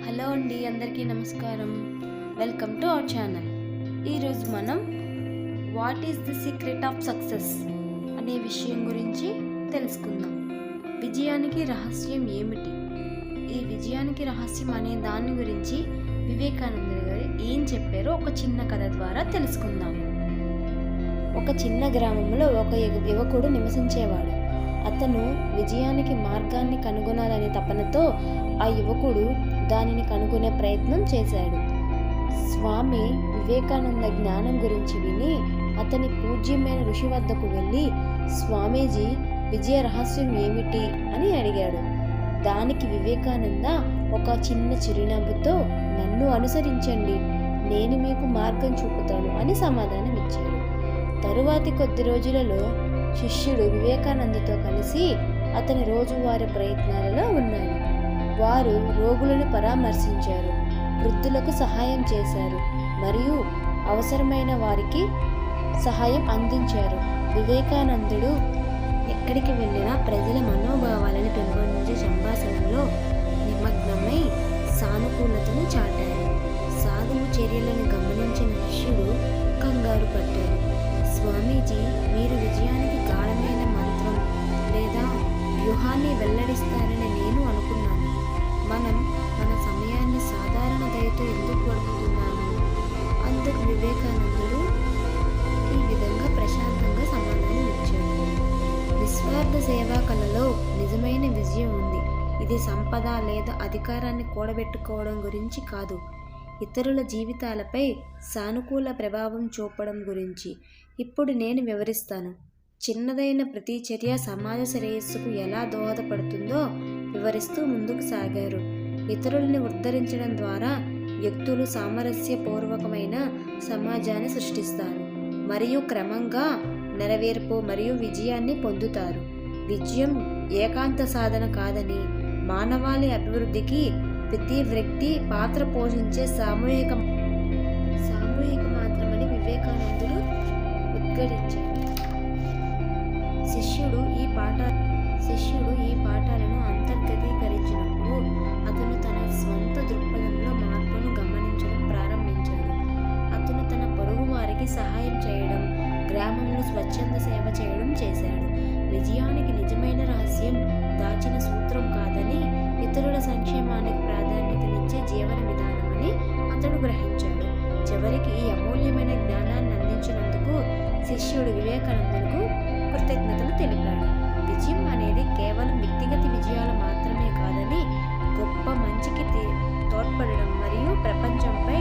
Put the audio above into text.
Hello అండి, అందరికీ నమస్కారం. Welcome to our channel. ఈరోజు మనం what is the secret of success అనే విషయం గురించి తెలుసుకుందాం. విజయానికి రహస్యం ఏమిటి? ఈ విజయానికి రహస్యం అనే దాని గురించి వివేకానంద గారు ఏం చెప్పారో ఒక చిన్న కథ ద్వారా తెలుసుకుందాం. ఒక చిన్న గ్రామంలో ఒక యువకుడు నివసించేవాడు. అతను విజయానికి మార్గాన్ని కనుగొనాలనే తపనతో ఆ యువకుడు దానిని కనుగొనే ప్రయత్నం చేశాడు. స్వామి వివేకానంద జ్ఞానం గురించి విని అతని పూజ్యమైన ఋషి వద్దకు వెళ్ళి, స్వామీజీ, విజయ రహస్యం ఏమిటి అని అడిగాడు. దానికి వివేకానంద ఒక చిన్న చిరునవ్వుతో, నన్ను అనుసరించండి, నేను మీకు మార్గం చూపుతాను అని సమాధానం ఇచ్చాడు. తరువాతి కొద్ది రోజులలో శిష్యుడు వివేకానందతో కలిసి అతని రోజువారీ ప్రయత్నాలలో ఉన్నాడు. వారు రోగులను పరామర్శించారు, వృద్ధులకు సహాయం చేశారు మరియు అవసరమైన వారికి సహాయం అందించారు. వివేకానందుడు ఎక్కడికి వెళ్ళినా ప్రజల మనోభావాలను పెంపొందించే సంభాషణలో నిమగ్నమై సానుకూలతను చాటారు. సాధువు చర్యలను గమనించిన శిష్యుడు కంగారు పడ్డాడు. స్వామీజీ, మీరు విజయానికి గాఢమైన మంత్రం లేదా వ్యూహాన్ని వెల్లడిస్తారని నేను అనుకున్నాను. మనం మన సమయాన్ని సాధారణ దయతో ఎందుకు గడుపుతున్నాము? అందుకు వివేకానందుడు ఈ విధంగా ప్రశాంతంగా సమాధానం ఇచ్చాడు. నిస్వార్థ సేవా కళలో నిజమైన విజయం ఉంది. ఇది సంపద లేదా అధికారాన్ని కూడబెట్టుకోవడం గురించి కాదు, ఇతరుల జీవితాలపై సానుకూల ప్రభావం చూపడం గురించి. ఇప్పుడు నేను వివరిస్తాను. చిన్నదైన ప్రతి చర్య సమాజ శ్రేయస్సుకు ఎలా దోహదపడుతుందో వివరిస్తూ ముందుకు సాగారు. ఇతరుల్ని ఉద్ధరించడం ద్వారా వ్యక్తులు సామరస్యపూర్వకమైన సమాజాన్ని సృష్టిస్తారు మరియు క్రమంగా నెరవేర్పు మరియు విజయాన్ని పొందుతారు. విజయం ఏకాంత సాధన కాదని, మానవాళి అభివృద్ధికి ప్రతి వ్యక్తి పాత్ర పోషించే సామూహిక మాత్రమని వివేకానందుడు ఉద్ఘాటించారు. శిష్యుడు ఈ పాఠాలను అంతర్గతీకరించినప్పుడు అతను తన స్వంత దృక్పథంలో మార్పును గమనించడం ప్రారంభించాడు. అతను తన పొరుగు వారికి సహాయం చేయడం, గ్రామంలో స్వచ్ఛంద సేవ చేయడం చేశాడు. విజయానికి నిజమైన రహస్యం దాచిన సూత్రం కాదని, ఇతరుల సంక్షేమానికి ప్రాధాన్యతనిచ్చే జీవన విధానమని అతడు గ్రహించాడు. చివరికి ఈ అమూల్యమైన జ్ఞానాన్ని అందించినందుకు శిష్యుడు వివేకానందులకు కృతజ్ఞతలు తెలిపాడు. విజయం అనేది కేవలం వ్యక్తిగత విజయాలు మాత్రమే కాదని, గొప్ప మంచికి తోడ్పడడం మరియు ప్రపంచంపై